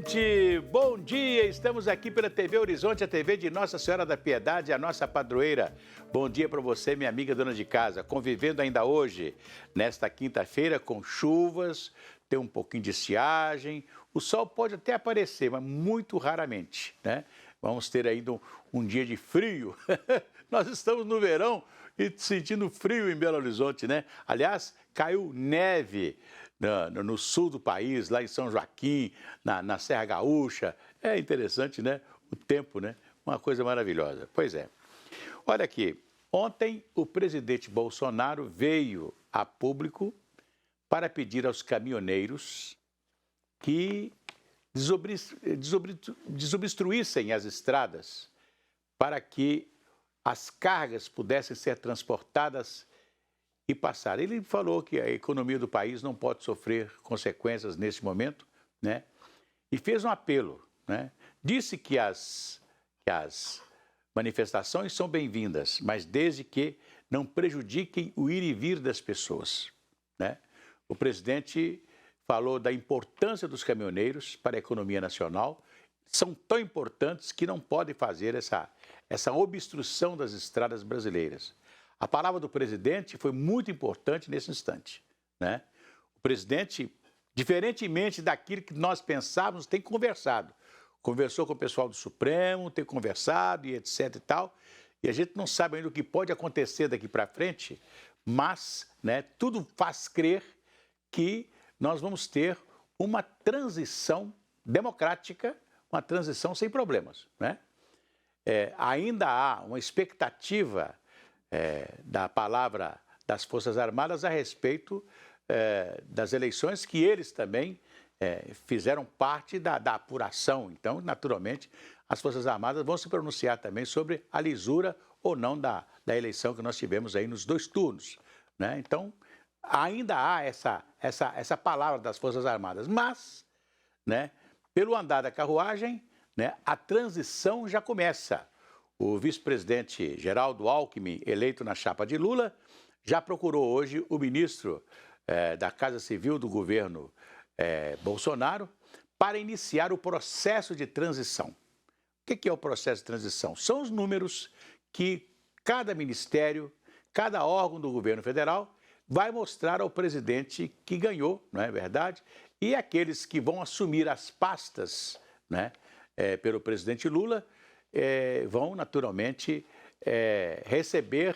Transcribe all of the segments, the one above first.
Horizonte, bom dia, estamos aqui pela TV Horizonte, a TV de Nossa Senhora da Piedade, a nossa padroeira. Bom dia para você, minha amiga dona de casa, convivendo ainda hoje, nesta quinta-feira, com chuvas, tem um pouquinho de estiagem, o sol pode até aparecer, mas muito raramente, né? Vamos ter ainda um dia de frio, nós estamos no verão e sentindo frio em Belo Horizonte, né? Aliás, caiu neve no sul do país, lá em São Joaquim, na Serra Gaúcha. É interessante, né? O tempo, né? Uma coisa maravilhosa. Pois é. Olha aqui, ontem o presidente Bolsonaro veio a público para pedir aos caminhoneiros que desobstruíssem as estradas para que as cargas pudessem ser transportadas e passar. Ele falou que a economia do país não pode sofrer consequências nesse momento, né? E fez um apelo, né? Disse que as manifestações são bem-vindas, mas desde que não prejudiquem o ir e vir das pessoas, né? O presidente falou da importância dos caminhoneiros para a economia nacional. São tão importantes que não podem fazer essa obstrução das estradas brasileiras. A palavra do presidente foi muito importante nesse instante, né? O presidente, diferentemente daquilo que nós pensávamos, tem conversado. Conversou com o pessoal do Supremo, tem conversado e etc e tal. E a gente não sabe ainda o que pode acontecer daqui para frente, mas, né, tudo faz crer que nós vamos ter uma transição democrática, uma transição sem problemas, né? Ainda há uma expectativa da palavra das Forças Armadas a respeito das eleições que eles também fizeram parte da apuração. Então, naturalmente, as Forças Armadas vão se pronunciar também sobre a lisura ou não da eleição que nós tivemos aí nos 2 turnos, né? Então, ainda há essa palavra das Forças Armadas, mas, né, pelo andar da carruagem, né, a transição já começa. O vice-presidente Geraldo Alckmin, eleito na chapa de Lula, já procurou hoje o ministro da Casa Civil do governo Bolsonaro para iniciar o processo de transição. O que é o processo de transição? São os números que cada ministério, cada órgão do governo federal vai mostrar ao presidente que ganhou, não é verdade? E aqueles que vão assumir as pastas, né, pelo presidente Lula, vão naturalmente receber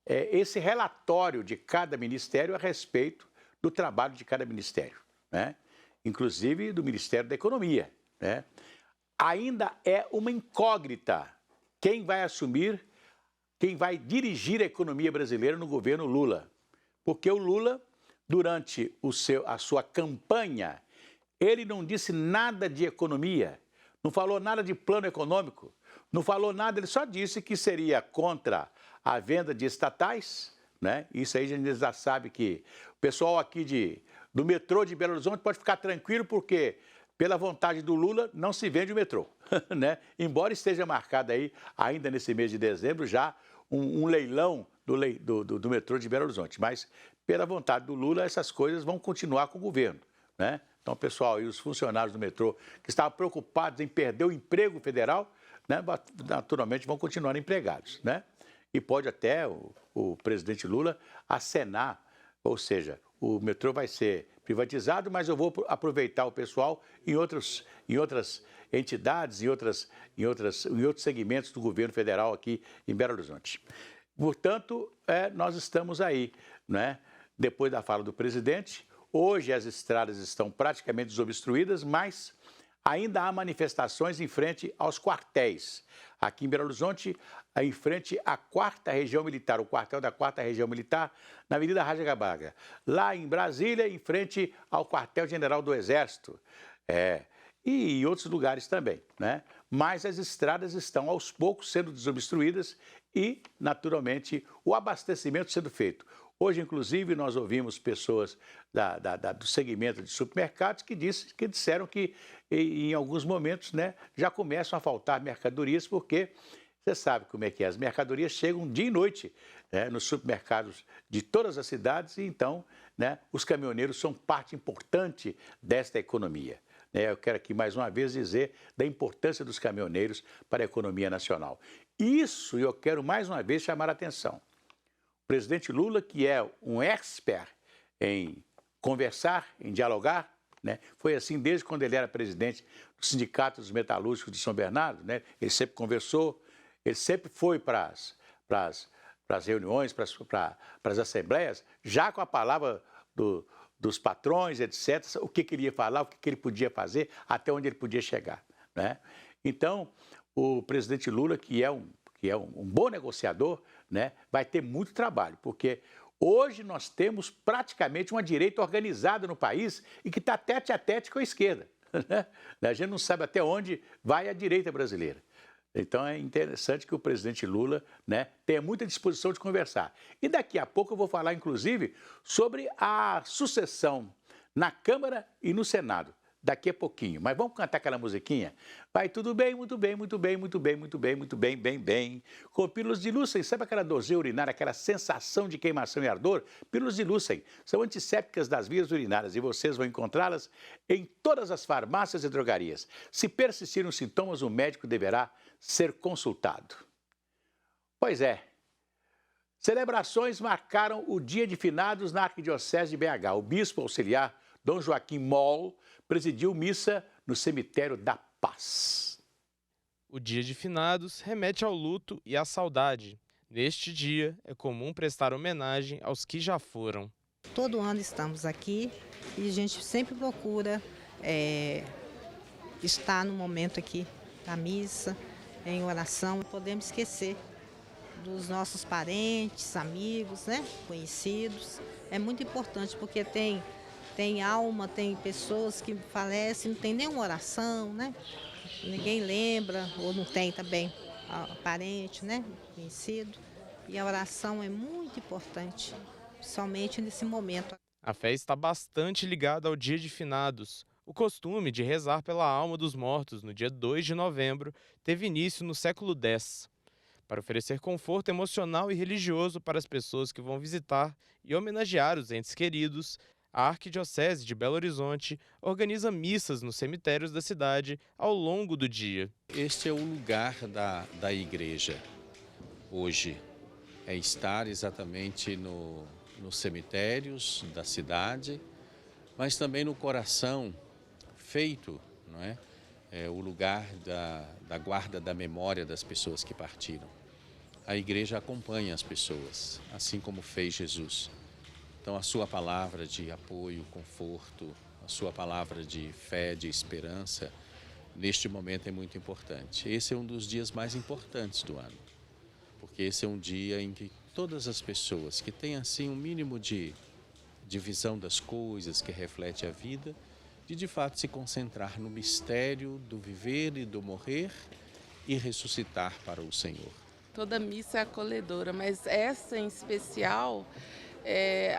esse relatório de cada ministério a respeito do trabalho de cada ministério, né? Inclusive do Ministério da Economia, né? Ainda é uma incógnita quem vai assumir, quem vai dirigir a economia brasileira no governo Lula. Porque o Lula, durante a sua campanha, ele não disse nada de economia, não falou nada de plano econômico, não falou nada, ele só disse que seria contra a venda de estatais, né? Isso aí a gente já sabe que o pessoal aqui do metrô de Belo Horizonte pode ficar tranquilo porque, pela vontade do Lula, não se vende o metrô, né? Embora esteja marcado aí, ainda nesse mês de dezembro, já um leilão do metrô de Belo Horizonte. Mas, pela vontade do Lula, essas coisas vão continuar com o governo, né? Então, pessoal, e os funcionários do metrô que estavam preocupados em perder o emprego federal, né, naturalmente vão continuar empregados, né? E pode até o presidente Lula acenar, ou seja, o metrô vai ser privatizado, mas eu vou aproveitar o pessoal em outras entidades, em outros segmentos do governo federal aqui em Belo Horizonte. Portanto, nós estamos aí, né? Depois da fala do presidente, hoje as estradas estão praticamente desobstruídas, mas ainda há manifestações em frente aos quartéis. Aqui em Belo Horizonte, em frente à 4ª Região Militar, o quartel da 4ª Região Militar, na Avenida Rajagabaga. Lá em Brasília, em frente ao quartel-general do Exército. E em outros lugares também, né? Mas as estradas estão aos poucos sendo desobstruídas e, naturalmente, o abastecimento sendo feito. Hoje, inclusive, nós ouvimos pessoas do segmento de supermercados que disseram que, em alguns momentos, né, já começam a faltar mercadorias, porque você sabe como é que é, as mercadorias chegam dia e noite, né, nos supermercados de todas as cidades, e então, né, os caminhoneiros são parte importante desta economia. Eu quero aqui mais uma vez dizer da importância dos caminhoneiros para a economia nacional. Isso eu quero mais uma vez chamar a atenção. O presidente Lula, que é um expert em conversar, em dialogar, né? Foi assim desde quando ele era presidente do Sindicato dos Metalúrgicos de São Bernardo, né? Ele sempre conversou, ele sempre foi para as reuniões, para as assembleias, já com a palavra dos patrões, etc., o que ele ia falar, o que ele podia fazer, até onde ele podia chegar, né? Então, o presidente Lula, que é um bom negociador, né, vai ter muito trabalho, porque hoje nós temos praticamente uma direita organizada no país e que está tete a tete com a esquerda, né? A gente não sabe até onde vai a direita brasileira. Então é interessante que o presidente Lula, né, tenha muita disposição de conversar. E daqui a pouco eu vou falar, inclusive, sobre a sucessão na Câmara e no Senado. Daqui a pouquinho. Mas vamos cantar aquela musiquinha? Vai tudo bem, muito bem, muito bem, muito bem, muito bem, muito bem, bem, bem. Com pílulas de Lucem, sabe aquela dorzeia urinária, aquela sensação de queimação e ardor? Pílulas de Lucem são antissépticas das vias urinárias e vocês vão encontrá-las em todas as farmácias e drogarias. Se persistirem os sintomas, o médico deverá ser consultado. Pois é. Celebrações marcaram o dia de finados na Arquidiocese de BH. O bispo auxiliar Dom Joaquim Moll presidiu missa no cemitério da Paz. O dia de finados remete ao luto e à saudade. Neste dia, é comum prestar homenagem aos que já foram. Todo ano estamos aqui e a gente sempre procura estar no momento aqui da missa, em oração. Não podemos esquecer dos nossos parentes, amigos, né, conhecidos. É muito importante porque tem alma, tem pessoas que falecem, não tem nenhuma oração, né? Ninguém lembra, ou não tem também parente, né? Conhecido. E a oração é muito importante, principalmente nesse momento. A fé está bastante ligada ao dia de finados. O costume de rezar pela alma dos mortos no dia 2 de novembro teve início no século X, para oferecer conforto emocional e religioso para as pessoas que vão visitar e homenagear os entes queridos. A Arquidiocese de Belo Horizonte organiza missas nos cemitérios da cidade ao longo do dia. Este é o lugar da igreja hoje, é estar exatamente nos cemitérios da cidade, mas também no coração feito, não é? É o lugar da guarda da memória das pessoas que partiram. A igreja acompanha as pessoas, assim como fez Jesus. Então, a sua palavra de apoio, conforto, a sua palavra de fé, de esperança, neste momento é muito importante. Esse é um dos dias mais importantes do ano, porque esse é um dia em que todas as pessoas que têm assim um mínimo de visão das coisas, que reflete a vida, de fato se concentrar no mistério do viver e do morrer e ressuscitar para o Senhor. Toda missa é acolhedora, mas essa em especial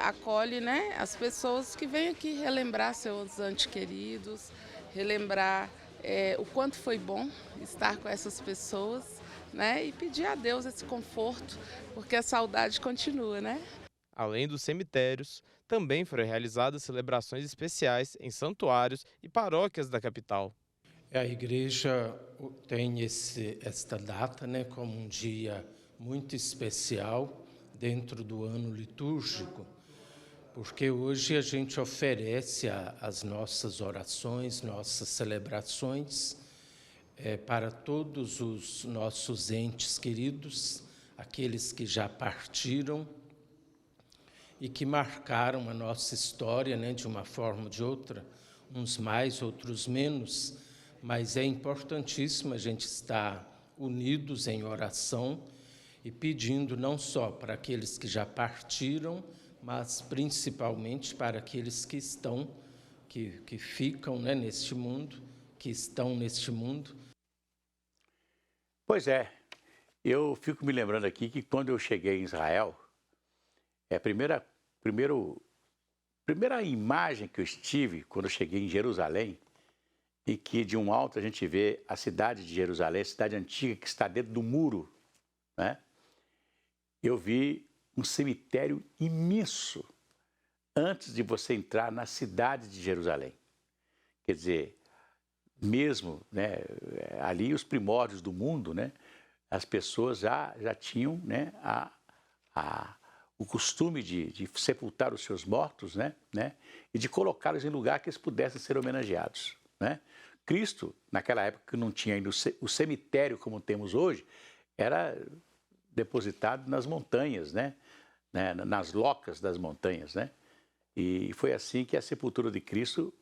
acolhe, né, as pessoas que vêm aqui relembrar seus entes queridos, relembrar o quanto foi bom estar com essas pessoas, né, e pedir a Deus esse conforto, porque a saudade continua, né? Além dos cemitérios, também foram realizadas celebrações especiais em santuários e paróquias da capital. A igreja tem esta data, né, como um dia muito especial dentro do ano litúrgico, porque hoje a gente oferece as nossas orações, nossas celebrações para todos os nossos entes queridos, aqueles que já partiram e que marcaram a nossa história, né, de uma forma ou de outra, uns mais, outros menos, mas é importantíssimo a gente estar unidos em oração e pedindo não só para aqueles que já partiram, mas principalmente para aqueles que estão, que ficam, né, neste mundo, que estão neste mundo. Pois é, eu fico me lembrando aqui que quando eu cheguei em Israel, a primeira imagem que eu estive quando eu cheguei em Jerusalém, e que de um alto a gente vê a cidade de Jerusalém, a cidade antiga que está dentro do muro, né? Eu vi um cemitério imenso antes de você entrar na cidade de Jerusalém. Quer dizer, mesmo, né, ali os primórdios do mundo, né, as pessoas já tinham, né, o costume de sepultar os seus mortos, né, e de colocá-los em lugar que eles pudessem ser homenageados, né? Cristo, naquela época que não tinha ainda o cemitério como temos hoje, era depositado nas montanhas, né, nas locas das montanhas, né? E foi assim que a sepultura de Cristo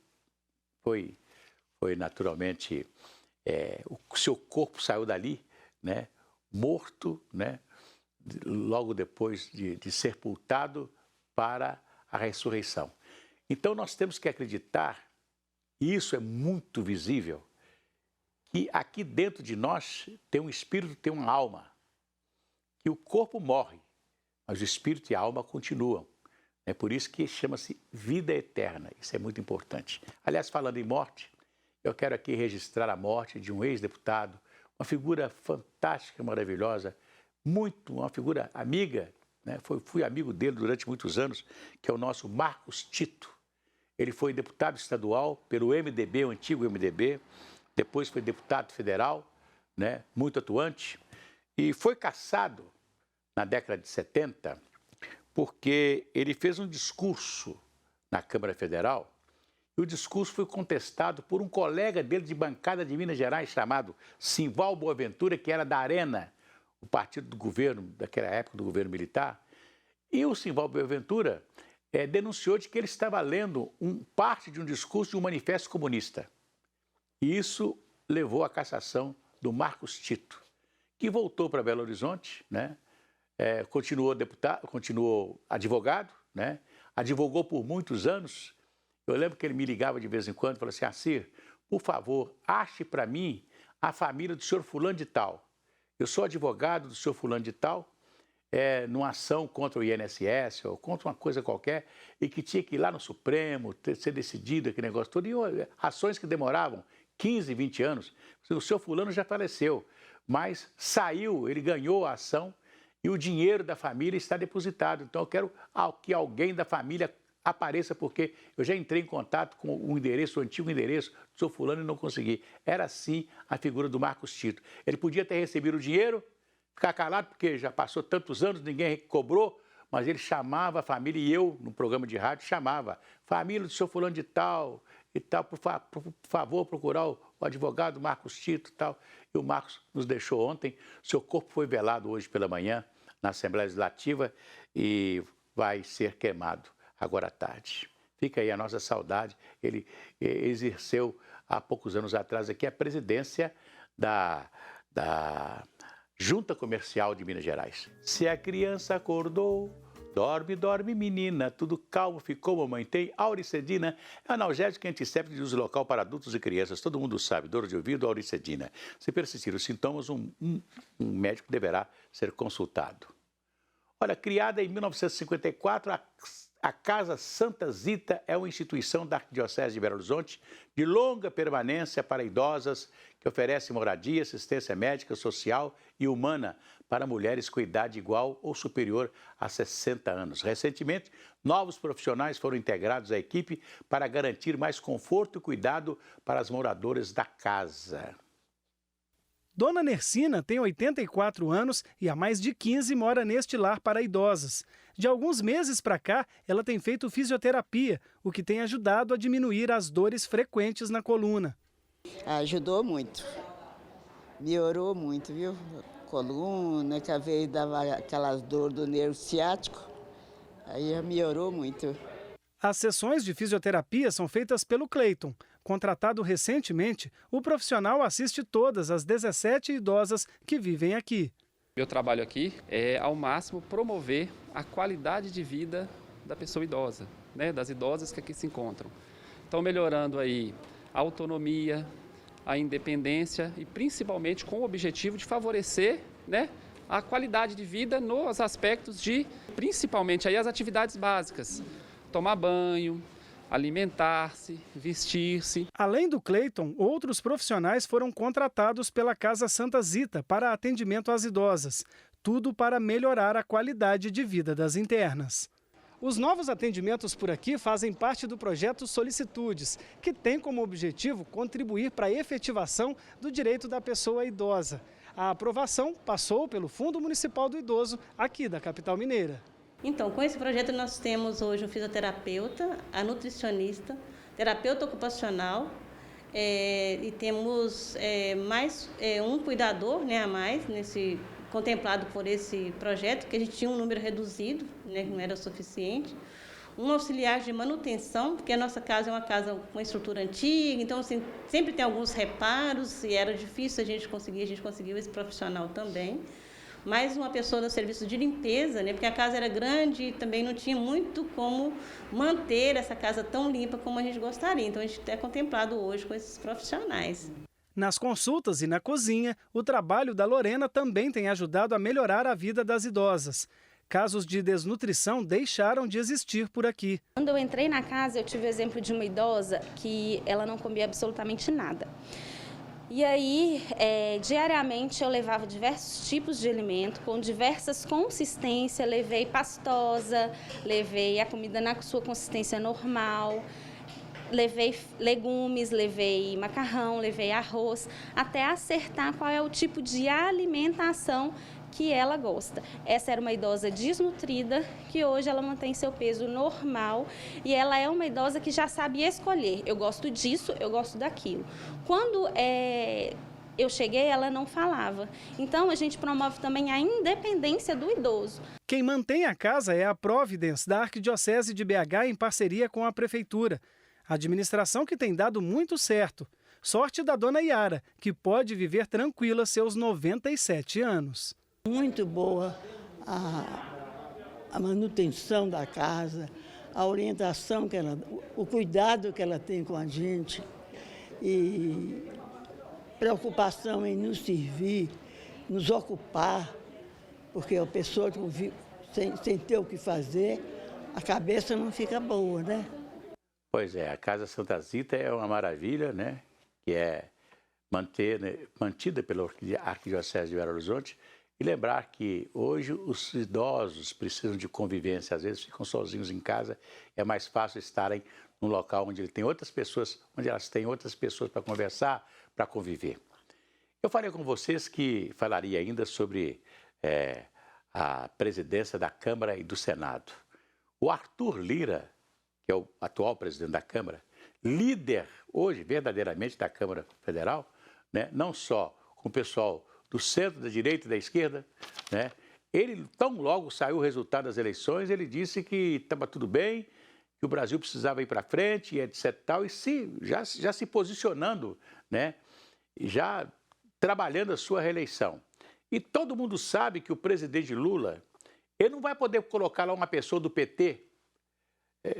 foi naturalmente, o seu corpo saiu dali, né, morto, né, logo depois de sepultado para a ressurreição. Então nós temos que acreditar, e isso é muito visível, que aqui dentro de nós tem um espírito, tem uma alma, que o corpo morre, mas o espírito e a alma continuam. É por isso que chama-se vida eterna, isso é muito importante. Aliás, falando em morte, eu quero aqui registrar a morte de um ex-deputado, uma figura fantástica, maravilhosa, uma figura amiga, né? Fui amigo dele durante muitos anos, que é o nosso Marcos Tito. Ele foi deputado estadual pelo MDB, o antigo MDB, depois foi deputado federal, né? Muito atuante, e foi cassado na década de 70, porque ele fez um discurso na Câmara Federal, e o discurso foi contestado por um colega dele de bancada de Minas Gerais, chamado Simval Boaventura, que era da Arena, o partido do governo, daquela época do governo militar. E o Simval Boaventura denunciou de que ele estava lendo parte de um discurso de um manifesto comunista. E isso levou à cassação do Marcos Tito, que voltou para Belo Horizonte, né? Continuou deputado, continuou advogado, né? Advogou por muitos anos. Eu lembro que ele me ligava de vez em quando e falou assim: Assir, por favor, ache para mim a família do senhor fulano de tal. Eu sou advogado do senhor fulano de tal, numa ação contra o INSS ou contra uma coisa qualquer, e que tinha que ir lá no Supremo, ser decidido aquele negócio todo, e ações que demoravam 15, 20 anos. O senhor fulano já faleceu, mas saiu, ele ganhou a ação e o dinheiro da família está depositado. Então eu quero que alguém da família apareça, porque eu já entrei em contato com o endereço, o antigo endereço do senhor fulano e não consegui. Era assim a figura do Marcos Tito. Ele podia ter recebido o dinheiro, ficar calado, porque já passou tantos anos, ninguém cobrou, mas ele chamava a família, e eu, no programa de rádio, chamava: família do senhor fulano de tal e tal, por favor, procurar o advogado Marcos Tito e tal. E o Marcos nos deixou ontem. Seu corpo foi velado hoje pela manhã na Assembleia Legislativa e vai ser queimado agora à tarde. Fica aí a nossa saudade. Ele exerceu há poucos anos atrás aqui a presidência da Junta Comercial de Minas Gerais. Se a criança acordou, dorme, dorme menina, tudo calmo ficou, mamãe tem auricedina, é analgésico e antisséptico de uso local para adultos e crianças. Todo mundo sabe, dor de ouvido, auricedina. Se persistir os sintomas, um médico deverá ser consultado. Olha, criada em 1954, a Casa Santa Zita é uma instituição da Arquidiocese de Belo Horizonte de longa permanência para idosas, que oferece moradia, assistência médica, social e humana para mulheres com idade igual ou superior a 60 anos. Recentemente, novos profissionais foram integrados à equipe para garantir mais conforto e cuidado para as moradoras da casa. Dona Nercina tem 84 anos e há mais de 15 mora neste lar para idosas. De alguns meses para cá, ela tem feito fisioterapia, o que tem ajudado a diminuir as dores frequentes na coluna. Ajudou muito, melhorou muito, viu? Coluna, que às vezes dava aquelas dores do nervo ciático, aí melhorou muito. As sessões de fisioterapia são feitas pelo Cleiton. Contratado recentemente, o profissional assiste todas as 17 idosas que vivem aqui. Meu trabalho aqui é, ao máximo, promover a qualidade de vida da pessoa idosa, né, das idosas que aqui se encontram. Então, melhorando aí a autonomia, a independência e principalmente com o objetivo de favorecer, né, a qualidade de vida nos aspectos de, principalmente, aí as atividades básicas. Tomar banho, alimentar-se, vestir-se. Além do Cleiton, outros profissionais foram contratados pela Casa Santa Zita para atendimento às idosas. Tudo para melhorar a qualidade de vida das internas. Os novos atendimentos por aqui fazem parte do projeto Solicitudes, que tem como objetivo contribuir para a efetivação do direito da pessoa idosa. A aprovação passou pelo Fundo Municipal do Idoso, aqui da capital mineira. Então, com esse projeto nós temos hoje um fisioterapeuta, a nutricionista, terapeuta ocupacional e temos mais um cuidador, né, a mais contemplado por esse projeto, que a gente tinha um número reduzido, né, que não era suficiente. Um auxiliar de manutenção, porque a nossa casa é uma casa com uma estrutura antiga, então assim, sempre tem alguns reparos e era difícil a gente conseguiu esse profissional também. Mais uma pessoa do serviço de limpeza, né, porque a casa era grande e também não tinha muito como manter essa casa tão limpa como a gente gostaria. Então a gente é contemplado hoje com esses profissionais. Nas consultas e na cozinha, o trabalho da Lorena também tem ajudado a melhorar a vida das idosas. Casos de desnutrição deixaram de existir por aqui. Quando eu entrei na casa, eu tive o exemplo de uma idosa que ela não comia absolutamente nada. E aí, diariamente eu levava diversos tipos de alimento, com diversas consistências, levei pastosa, levei a comida na sua consistência normal, levei legumes, levei macarrão, levei arroz, até acertar qual é o tipo de alimentação que ela gosta. Essa era uma idosa desnutrida, que hoje ela mantém seu peso normal e ela é uma idosa que já sabe escolher. Eu gosto disso, eu gosto daquilo. Quando eu cheguei, ela não falava. Então, a gente promove também a independência do idoso. Quem mantém a casa é a Providence, da Arquidiocese de BH, em parceria com a Prefeitura. A administração que tem dado muito certo. Sorte da dona Yara, que pode viver tranquila seus 97 anos. Muito boa a manutenção da casa, a orientação o cuidado que ela tem com a gente e preocupação em nos servir, nos ocupar, porque a pessoa sem ter o que fazer, a cabeça não fica boa, né? Pois é, a Casa Santa Zita é uma maravilha, né? Que é mantida pela Arquidiocese de Belo Horizonte. E lembrar que hoje os idosos precisam de convivência, às vezes ficam sozinhos em casa, é mais fácil estarem num local onde elas têm outras pessoas para conversar, para conviver. Eu falei com vocês que falaria ainda sobre a presidência da Câmara e do Senado. O Arthur Lira, que é o atual presidente da Câmara, líder hoje verdadeiramente da Câmara Federal, né, não só com o pessoal do centro, da direita e da esquerda, né? Ele, tão logo saiu o resultado das eleições, ele disse que estava tudo bem, que o Brasil precisava ir para frente, e etc. Tal, e já se posicionando, né? Já trabalhando a sua reeleição. E todo mundo sabe que o presidente Lula, ele não vai poder colocar lá uma pessoa do PT.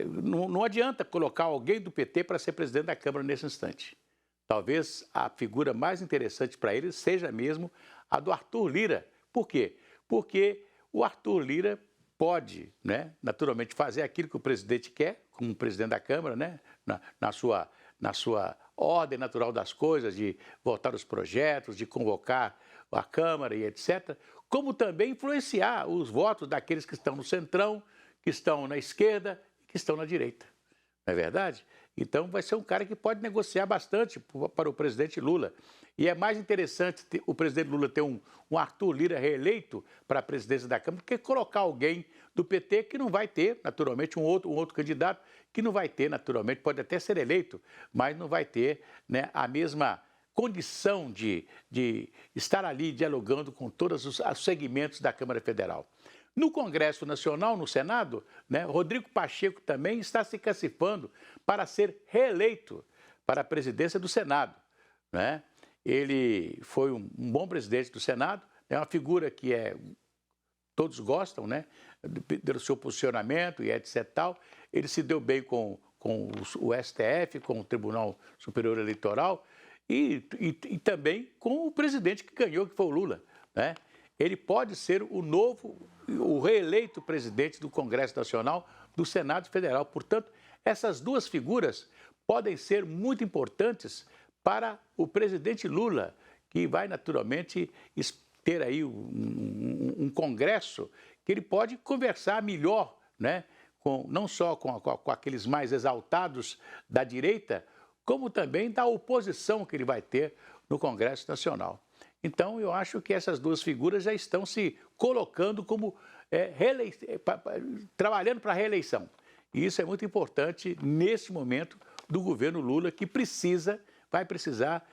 Não adianta colocar alguém do PT para ser presidente da Câmara nesse instante. Talvez a figura mais interessante para ele seja mesmo a do Arthur Lira. Por quê? Porque o Arthur Lira pode, né, naturalmente, fazer aquilo que o presidente quer, como presidente da Câmara, né, na sua ordem natural das coisas, de votar os projetos, de convocar a Câmara e etc., como também influenciar os votos daqueles que estão no centrão, que estão na esquerda e que estão na direita. Não é verdade? Então, vai ser um cara que pode negociar bastante para o presidente Lula. E é mais interessante o presidente Lula ter um Arthur Lira reeleito para a presidência da Câmara do que colocar alguém do PT que não vai ter, naturalmente, um outro candidato que não vai ter, naturalmente, pode até ser eleito, mas não vai ter, né, a mesma condição de estar ali dialogando com todos os segmentos da Câmara Federal. No Congresso Nacional, no Senado, né, Rodrigo Pacheco também está se cacifando para ser reeleito para a presidência do Senado, né? Ele foi um bom presidente do Senado, é uma figura que todos gostam, né, do seu posicionamento e etc. Tal. Ele se deu bem com o STF, com o Tribunal Superior Eleitoral e também com o presidente que ganhou, que foi o Lula, né? Ele pode ser o reeleito presidente do Congresso Nacional, do Senado Federal. Portanto, essas duas figuras podem ser muito importantes para o presidente Lula, que vai naturalmente ter aí um congresso que ele pode conversar melhor, né, não só com aqueles mais exaltados da direita, como também da oposição que ele vai ter no Congresso Nacional. Então, eu acho que essas duas figuras já estão se colocando como trabalhando para a reeleição. E isso é muito importante nesse momento do governo Lula, que vai precisar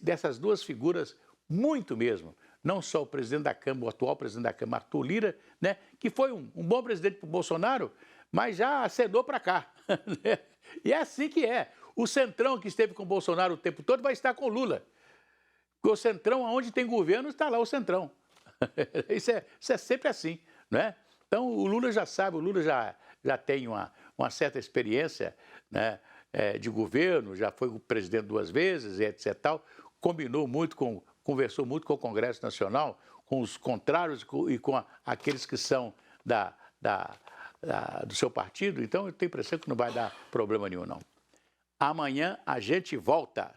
dessas duas figuras muito mesmo. Não só o presidente da Câmara, o atual presidente da Câmara, Arthur Lira, né, que foi um bom presidente para o Bolsonaro, mas já acenou para cá. Né? E é assim que é. O Centrão, que esteve com o Bolsonaro o tempo todo, vai estar com o Lula. Porque o Centrão, onde tem governo, está lá o Centrão. Isso é sempre assim, não é? Então, o Lula já sabe, o Lula já tem uma certa experiência, né, de governo, já foi o presidente 2 vezes, etc. Tal, conversou muito com o Congresso Nacional, com os contrários e com aqueles que são do seu partido. Então, eu tenho a impressão que não vai dar problema nenhum, não. Amanhã a gente volta.